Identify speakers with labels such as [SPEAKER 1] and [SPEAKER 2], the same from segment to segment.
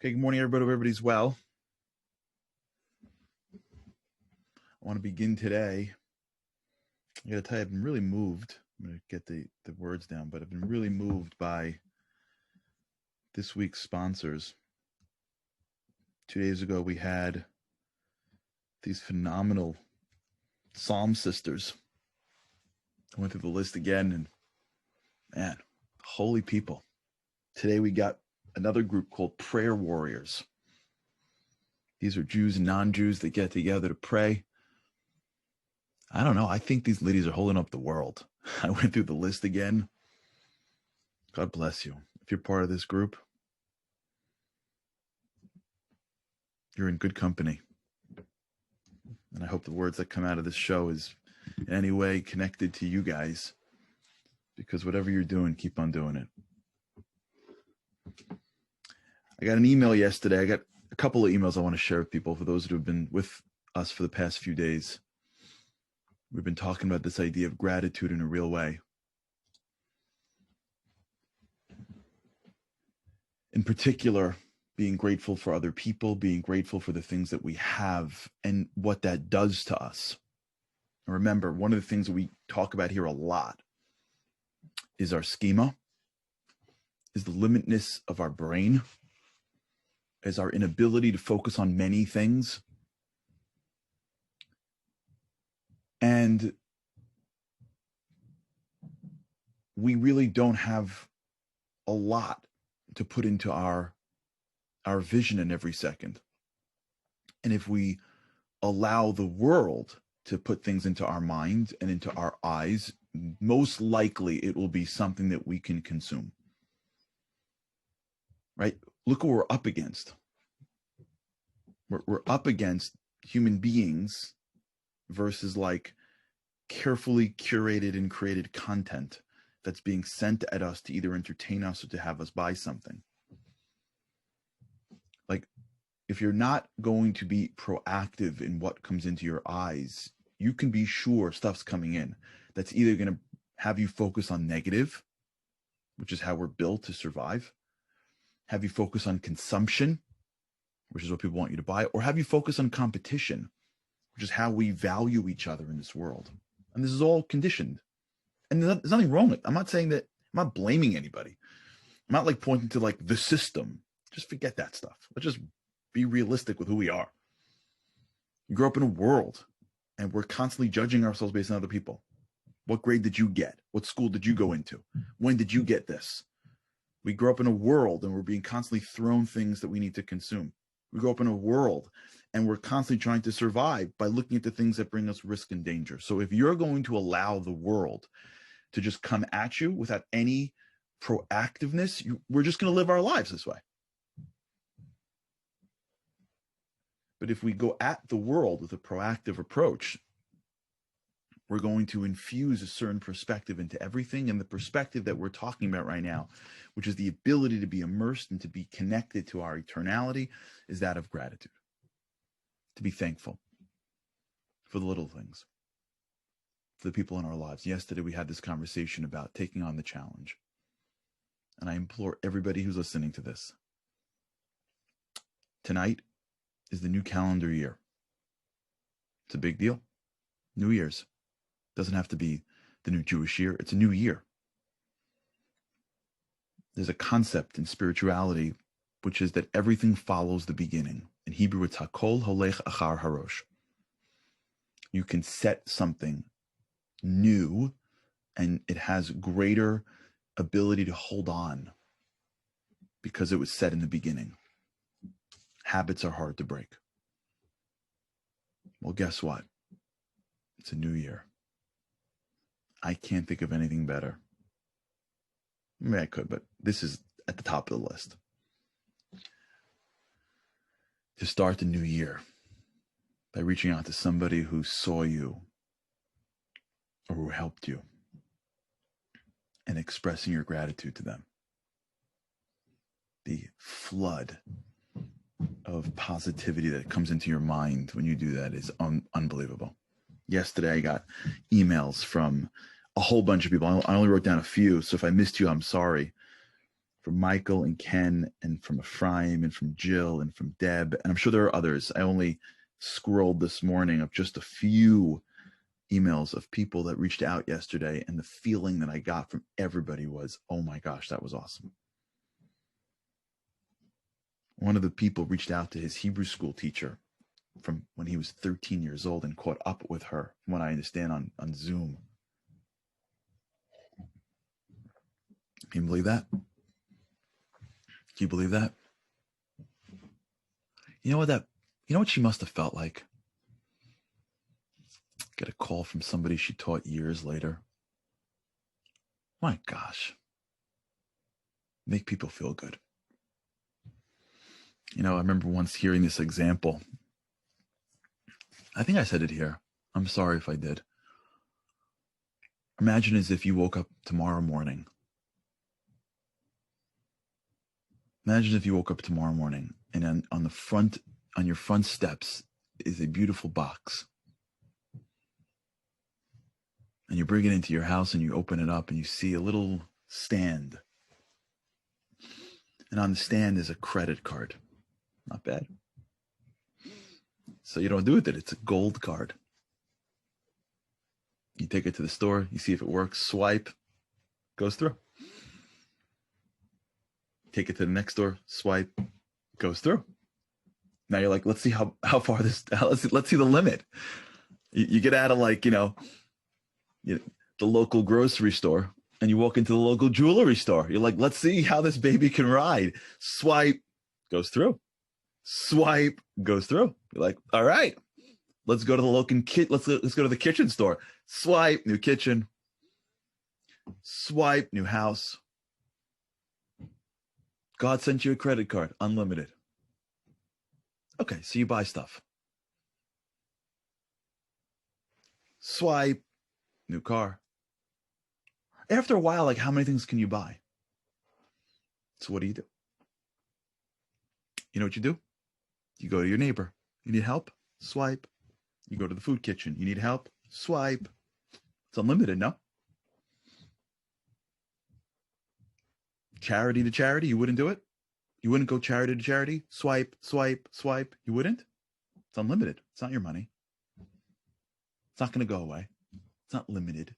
[SPEAKER 1] Okay, good morning, everybody. Hope everybody's well. I want to begin today. I got to tell you, I've been really moved. I'm going to get the words down, but I've been really moved by this week's sponsors. 2 days ago, we had these phenomenal Psalm sisters. I went through the list again, and man, holy people. Today, we got another group called Prayer Warriors. These are Jews and non-Jews that get together to pray. I don't know. I think these ladies are holding up the world. I went through the list again. God bless you. If you're part of this group, you're in good company. And I hope the words that come out of this show is in any way connected to you guys, because whatever you're doing, keep on doing it. I got an email yesterday. I got a couple of emails I want to share with people, for those who have been with us for the past few days. We've been talking about this idea of gratitude in a real way. In particular, being grateful for other people, being grateful for the things that we have and what that does to us. And remember, one of the things that we talk about here a lot is our schema, is the limitness of our brain, is our inability to focus on many things. And we really don't have a lot to put into our vision in every second. And if we allow the world to put things into our mind and into our eyes, most likely it will be something that we can consume. Right? Look what we're up against. We're up against human beings versus like carefully curated and created content that's being sent at us to either entertain us or to have us buy something. Like, if you're not going to be proactive in what comes into your eyes, you can be sure stuff's coming in that's either going to have you focus on negative, which is how we're built to survive, have you focus on consumption, which is what people want you to buy, or have you focus on competition, which is how we value each other in this world. And this is all conditioned. And there's nothing wrong with it. I'm not saying that, I'm not blaming anybody. I'm not like pointing to like the system. Just forget that stuff. Let's just be realistic with who we are. You grow up in a world and we're constantly judging ourselves based on other people. What grade did you get? What school did you go into? When did you get this? We grow up in a world and we're being constantly thrown things that we need to consume. We grow up in a world and we're constantly trying to survive by looking at the things that bring us risk and danger. So if you're going to allow the world to just come at you without any proactiveness, we're just going to live our lives this way. But if we go at the world with a proactive approach, we're going to infuse a certain perspective into everything. And the perspective that we're talking about right now, which is the ability to be immersed and to be connected to our eternality, is that of gratitude. To be thankful for the little things, for the people in our lives. Yesterday, we had this conversation about taking on the challenge. And I implore everybody who's listening to this, tonight is the new calendar year. It's a big deal. New Year's. Doesn't have to be the new Jewish year. It's a new year. There's a concept in spirituality, which is that everything follows the beginning. In Hebrew, it's hakol holech achar harosh. You can set something new and it has greater ability to hold on because it was set in the beginning. Habits are hard to break. Well, guess what? It's a new year. I can't think of anything better. Maybe I could, but this is at the top of the list. To start the new year by reaching out to somebody who saw you or who helped you and expressing your gratitude to them. The flood of positivity that comes into your mind when you do that is unbelievable. Yesterday, I got emails from a whole bunch of people. I only wrote down a few, so if I missed you, I'm sorry. from Michael and Ken and from Ephraim and from Jill and from Deb. And I'm sure there are others. I only scrolled this morning of just a few emails of people that reached out yesterday. And the feeling that I got from everybody was, oh my gosh, that was awesome. One of the people reached out to his Hebrew school teacher from when he was 13 years old and caught up with her, from what I understand, on Zoom. Can you believe that? Can you believe that? You know what she must have felt like? Get a call from somebody she taught years later. My gosh. Make people feel good. I remember once hearing this example. I think I said it here. I'm sorry if I did. Imagine as if you woke up tomorrow morning. Imagine if you woke up tomorrow morning and on your front steps is a beautiful box. And you bring it into your house and you open it up and you see a little stand. And on the stand is a credit card. Not bad. So you don't do with it. It's a gold card. You take it to the store. You see if it works. Swipe. Goes through. Take it to the next store. Swipe. Goes through. Now you're like, let's see how far this. Let's see the limit. You get out of the local grocery store and you walk into the local jewelry store. You're like, let's see how this baby can ride. Swipe. Goes through. Swipe, goes through. You're like, all right, let's go to the local let's go to the kitchen store. Swipe, new kitchen. Swipe, new house. God sent you a credit card, unlimited. Okay, so you buy stuff. Swipe, new car. After a while, how many things can you buy? So what do? You know what you do? You go to your neighbor. You need help? Swipe. You go to the food kitchen. You need help? Swipe. It's unlimited, no? Charity to charity, you wouldn't do it? You wouldn't go charity to charity? Swipe, swipe, swipe. You wouldn't? It's unlimited. It's not your money. It's not going to go away. It's not limited.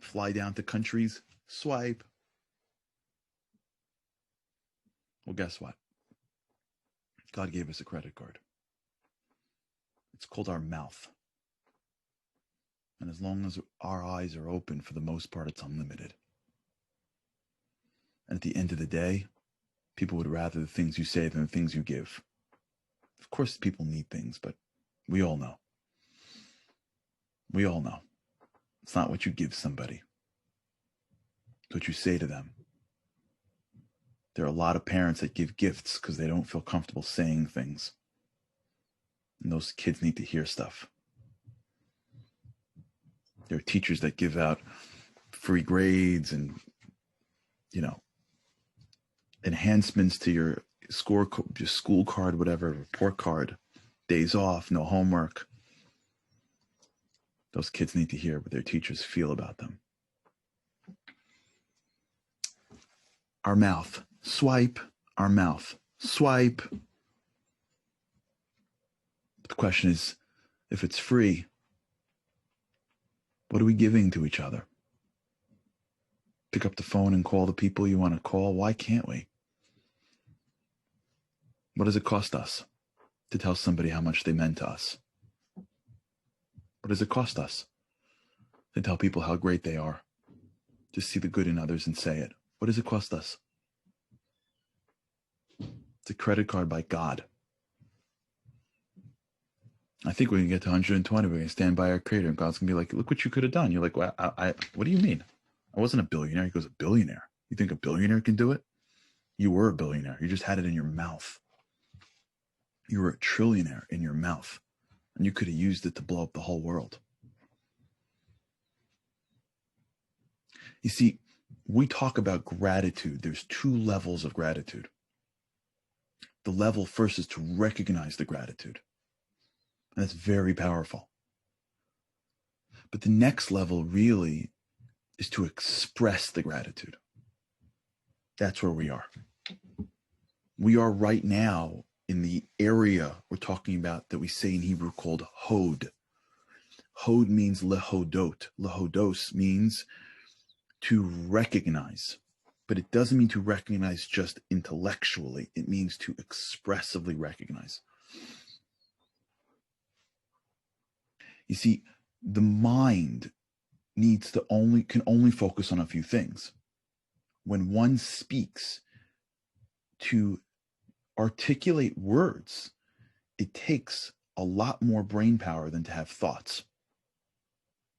[SPEAKER 1] Fly down to countries. Swipe. Well, guess what? God gave us a credit card. It's called our mouth. And as long as our eyes are open, for the most part, it's unlimited. And at the end of the day, people would rather the things you say than the things you give. Of course, people need things, but we all know. We all know. It's not what you give somebody. It's what you say to them. There are a lot of parents that give gifts because they don't feel comfortable saying things. And those kids need to hear stuff. There are teachers that give out free grades and, enhancements to your school card, whatever, report card, days off, no homework. Those kids need to hear what their teachers feel about them. Our mouth. Swipe, our mouth. Swipe. The question is, if it's free, what are we giving to each other? Pick up the phone and call the people you want to call. Why can't we? What does it cost us to tell somebody how much they meant to us? What does it cost us to tell people how great they are? Just see the good in others and say it. What does it cost us? It's a credit card by God. I think when we get to 120, we're going to stand by our Creator, and God's going to be like, look what you could have done. You're like, well, what do you mean? I wasn't a billionaire. He goes, a billionaire? You think a billionaire can do it? You were a billionaire. You just had it in your mouth. You were a trillionaire in your mouth, and you could have used it to blow up the whole world. You see, we talk about gratitude. There's two levels of gratitude. The level first is to recognize the gratitude. And that's very powerful. But the next level really is to express the gratitude. That's where we are. We are right now in the area we're talking about that we say in Hebrew called Hod. Hod means lehodot. Lehodos means to recognize, but it doesn't mean to recognize just intellectually. It means to expressively recognize. You see, the mind can only focus on a few things. When one speaks, to articulate words, it takes a lot more brain power than to have thoughts,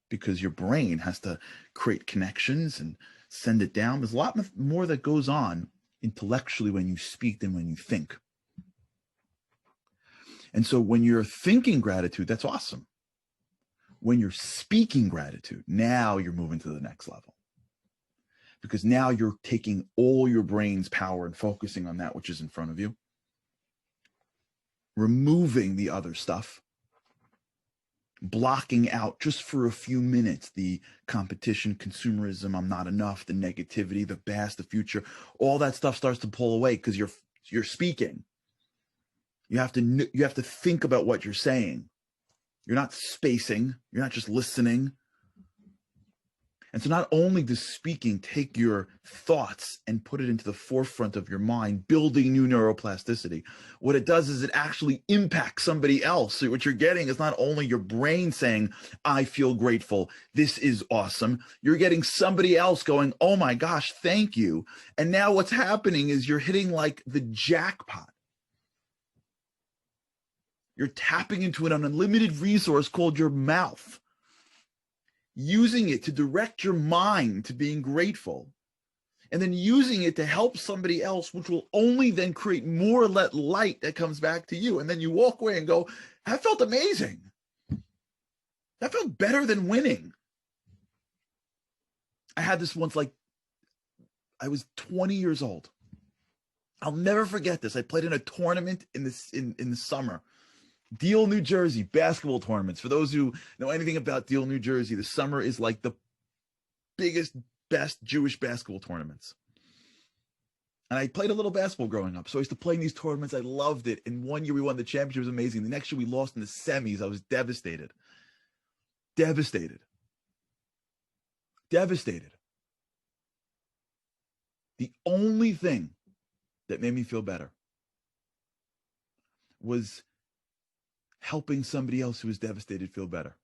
[SPEAKER 1] because your brain has to create connections and send it down. There's a lot more that goes on intellectually when you speak than when you think. And so when you're thinking gratitude, that's awesome. When you're speaking gratitude, now you're moving to the next level, because now you're taking all your brain's power and focusing on that which is in front of you, removing the other stuff, blocking out just for a few minutes the competition, consumerism, I'm not enough, the negativity, the past, the future. All that stuff starts to pull away because you're speaking. You have to think about what you're saying. You're not spacing. You're not just listening. And so not only does speaking take your thoughts and put it into the forefront of your mind, building new neuroplasticity, what it does is it actually impacts somebody else. So what you're getting is not only your brain saying, I feel grateful, this is awesome. You're getting somebody else going, oh my gosh, thank you. And now what's happening is you're hitting like the jackpot. You're tapping into an unlimited resource called your mouth, using it to direct your mind to being grateful, and then using it to help somebody else, which will only then create more light that comes back to you. And then you walk away and go, that felt amazing. That felt better than winning. I had this once, like I was 20 years old. I'll never forget this. I played in a tournament in the summer. Deal, New Jersey, basketball tournaments. For those who know anything about Deal, New Jersey, the summer is like the biggest, best Jewish basketball tournaments. And I played a little basketball growing up, so I used to play in these tournaments. I loved it. And one year we won the championship. It was amazing. The next year we lost in the semis. I was devastated. Devastated. Devastated. The only thing that made me feel better was helping somebody else who was devastated feel better.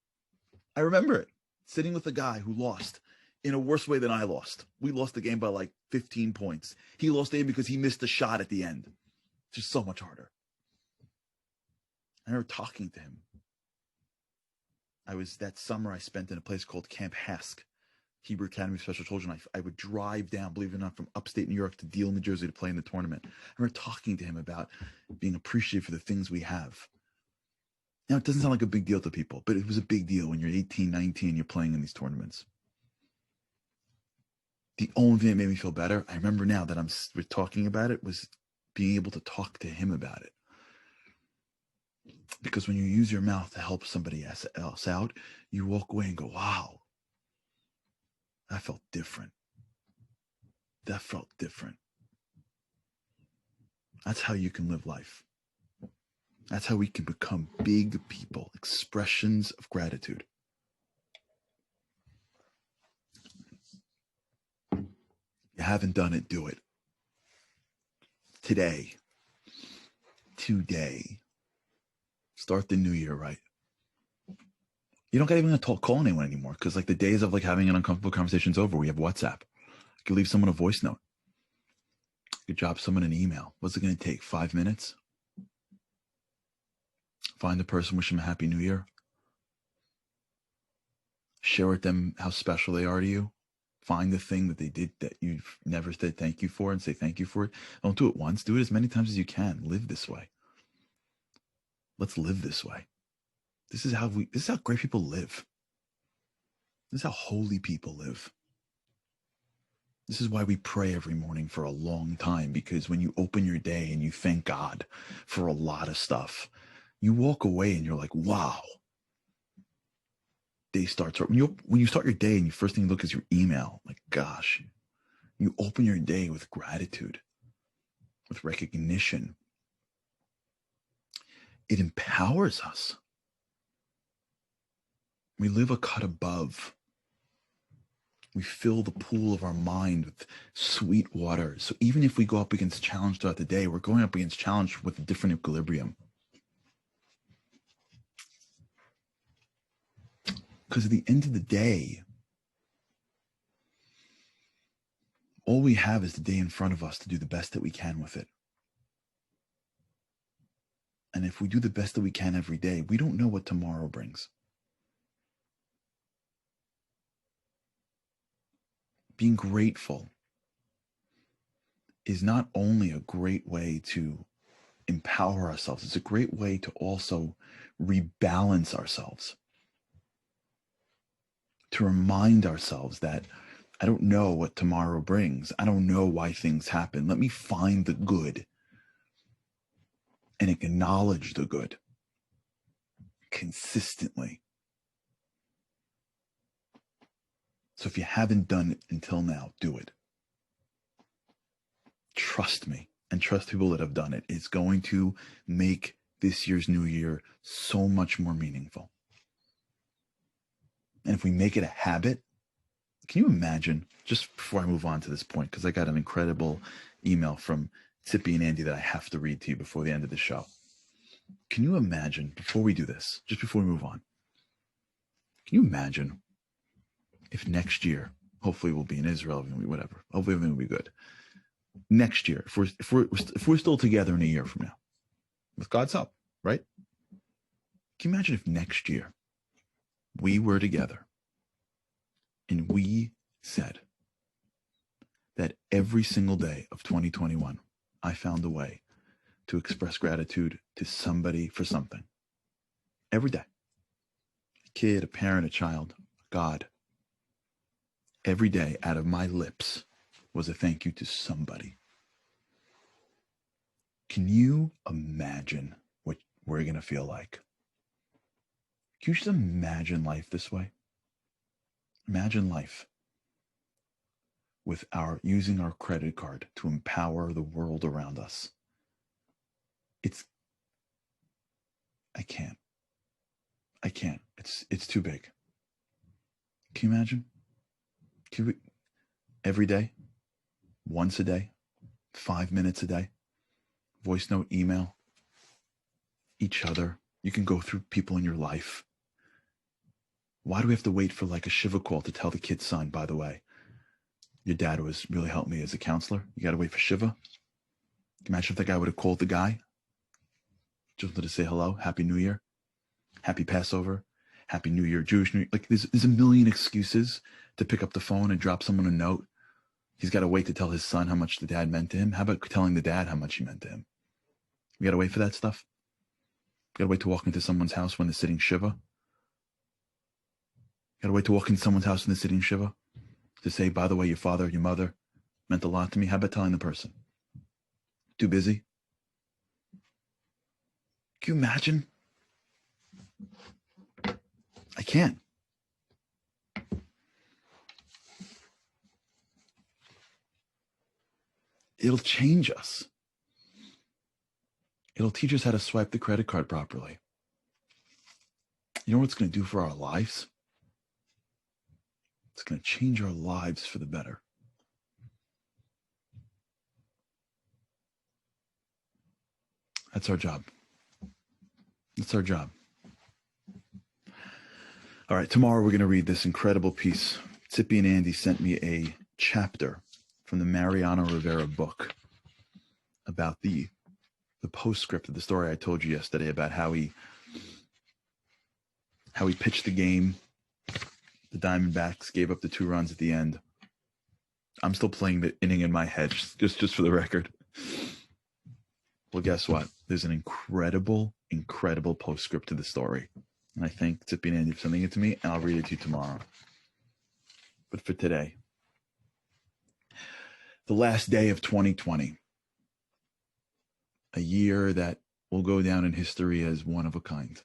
[SPEAKER 1] I remember it, sitting with a guy who lost in a worse way than I lost. We lost the game by like 15 points. He lost the game because he missed a shot at the end. Just so much harder. I remember talking to him. That summer I spent in a place called Camp Hask, Hebrew Academy of Special Children. I would drive down, believe it or not, from upstate New York to Deal, New Jersey to play in the tournament. I remember talking to him about being appreciative for the things we have. Now, it doesn't sound like a big deal to people, but it was a big deal when you're 18, 19, you're playing in these tournaments. The only thing that made me feel better, I remember now that we're talking about it, was being able to talk to him about it. Because when you use your mouth to help somebody else out, you walk away and go, wow, that felt different. That felt different. That's how you can live life. That's how we can become big people, expressions of gratitude. If you haven't done it, do it. Today. Start the new year right. You don't got even to call anyone anymore, because like the days of like having an uncomfortable conversation's over. We have WhatsApp. You can leave someone a voice note. You could drop someone an email. What's it going to take? 5 minutes? Find the person, wish them a happy new year. Share with them how special they are to you. Find the thing that they did that you've never said thank you for and say thank you for it. Don't do it once. Do it as many times as you can. Live this way. Let's live this way. This is how great people live. This is how holy people live. This is why we pray every morning for a long time, because when you open your day and you thank God for a lot of stuff, you walk away and you're like, wow. Day starts. When you start your day and the first thing you look is your email, like, gosh, You open your day with gratitude, with recognition. It empowers us. We live a cut above. We fill the pool of our mind with sweet water. So even if we go up against challenge throughout the day, we're going up against challenge with a different equilibrium. Because at the end of the day, all we have is the day in front of us to do the best that we can with it. And if we do the best that we can every day, we don't know what tomorrow brings. Being grateful is not only a great way to empower ourselves, it's a great way to also rebalance ourselves. To remind ourselves that I don't know what tomorrow brings. I don't know why things happen. Let me find the good and acknowledge the good consistently. So if you haven't done it until now, do it. Trust me, and trust people that have done it. It's going to make this year's new year so much more meaningful. And if we make it a habit, can you imagine, just before I move on to this point, because I got an incredible email from Tippy and Andy that I have to read to you before the end of the show. Can you imagine, before we do this, just before we move on, can you imagine if next year, hopefully we'll be in Israel, whatever, hopefully everything will be good. Next year, if we're still together in a year from now, with God's help, right? Can you imagine if next year we were together and we said that every single day of 2021, I found a way to express gratitude to somebody for something. Every day. A kid, a parent, a child, God. Every day out of my lips was a thank you to somebody. Can you imagine what we're going to feel like? Can you just imagine life this way? Imagine life with using our credit card to empower the world around us. I can't. It's too big. Can you imagine? Every day, once a day, 5 minutes a day, voice note, email, each other. You can go through people in your life. Why do we have to wait for like a Shiva call to tell the kid's son, by the way, your dad was really helped me as a counselor? You got to wait for Shiva. Imagine if that guy would have called the guy. Just wanted to say hello, Happy New Year, Happy Passover, Happy New Year, Jewish New Year. Like there's a million excuses to pick up the phone and drop someone a note. He's got to wait to tell his son how much the dad meant to him. How about telling the dad how much he meant to him? We got to wait for that stuff. We got to wait to walk into someone's house when they're sitting Shiva. Got to wait to walk into someone's house when they're sitting Shiva to say, by the way, your father, your mother meant a lot to me. How about telling the person? Too busy? Can you imagine? I can't. It'll change us. It'll teach us how to swipe the credit card properly. You know what it's going to do for our lives? It's going to change our lives for the better. That's our job. That's our job. All right, tomorrow we're going to read this incredible piece. Tippy and Andy sent me a chapter from the Mariano Rivera book about the postscript of the story I told you yesterday about how he pitched the game. The Diamondbacks gave up the 2 runs at the end. I'm still playing the inning in my head, just for the record. Well, guess what? There's an incredible postscript to the story. And I thank Tippy and Andy for sending it to me, and I'll read it to you tomorrow. But for today, the last day of 2020, a year that will go down in history as one of a kind.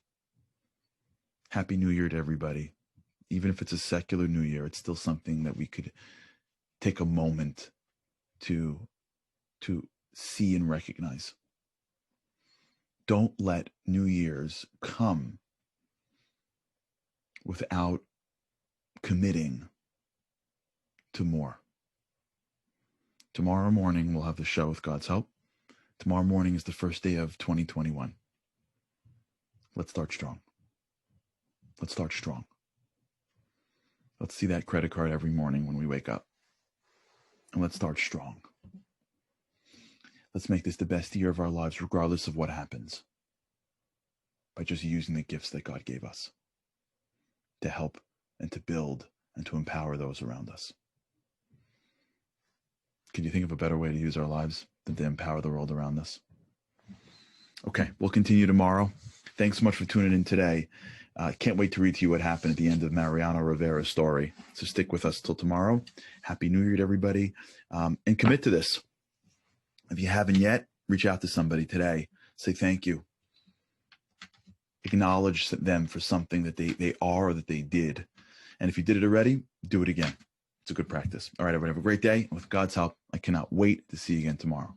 [SPEAKER 1] Happy New Year to everybody. Even if it's a secular New Year, it's still something that we could take a moment to see and recognize. Don't let New Year's come without committing to more. Tomorrow morning, we'll have the show with God's help. Tomorrow morning is the first day of 2021. Let's start strong. Let's start strong. Let's see that credit card every morning when we wake up. And let's start strong. Let's make this the best year of our lives, regardless of what happens, by just using the gifts that God gave us to help and to build and to empower those around us. Can you think of a better way to use our lives than to empower the world around us? Okay, we'll continue tomorrow. Thanks so much for tuning in today. Can't wait to read to you what happened at the end of Mariano Rivera's story. So stick with us till tomorrow. Happy New Year to everybody. And commit to this. If you haven't yet, reach out to somebody today. Say thank you. Acknowledge them for something that they are or that they did. And if you did it already, do it again. It's a good practice. All right, everybody, have a great day. And with God's help, I cannot wait to see you again tomorrow.